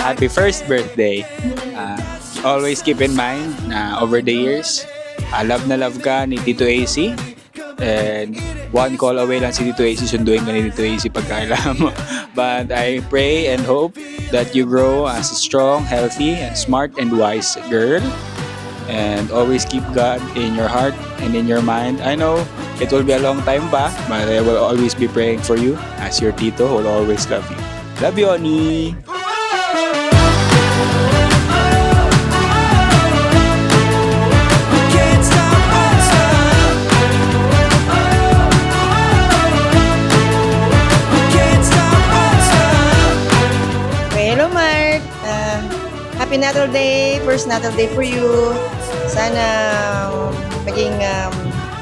happy first birthday. Always keep in mind na over the years, love na love ka ni Tito AC. And one call away lang si Tito AC, sunduin ka ni Tito AC pagkailangan mo. But I pray and hope that you grow as a strong, healthy, and smart and wise girl. And always keep God in your heart and in your mind. I know it will be a long time pa, but I will always be praying for you as your Tito will always love you. Love you, Oni! Hello, Mark. Happy Natal Day. First Natal Day for you. Sana maging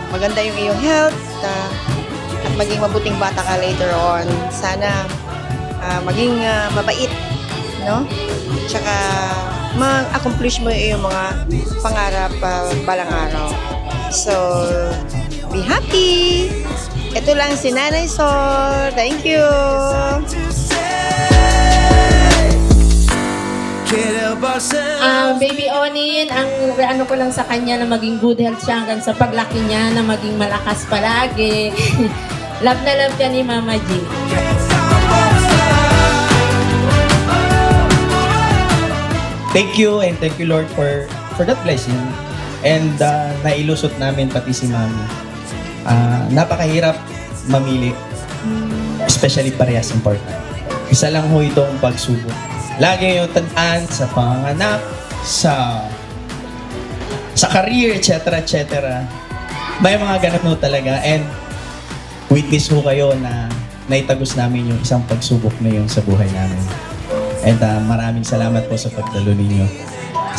maganda yung iyong health at maging mabuting bata ka later on. Sana maging mabait, no? Tsaka ma-accomplish mo yung mga pangarap balang araw. So, be happy! Ito lang si Nanay Sol. Thank you! Baby Onin, ang ano ko lang sa kanya na maging good health siya hanggang sa paglaki niya, na maging malakas palagi. Love na love ka ni Mama G. Thank you and thank you Lord for that blessing. And nailusot namin pati si Mami. Napakahirap mamili. Especially parehas important. Isa lang ho itong pagsubok. Lagi yung tandaan sa panganak, sa career, etc. etc. May mga ganap ho talaga. And witness ho kayo na naitagos namin yung isang pagsubok na yun sa buhay namin. And maraming salamat po sa pagdalo ninyo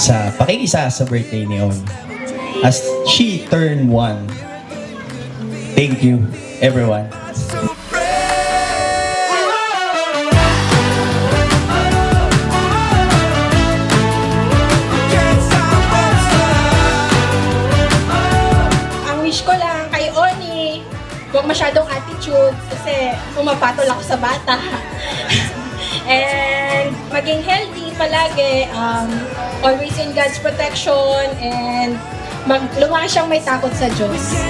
sa pakikisa sa birthday ni Oni. As she turned 1. Thank you, everyone. Huwag masyadong attitude kasi pumapatol ako sa bata. And maging healthy palagi, always in God's protection, and lumakas siyang may takot sa Diyos.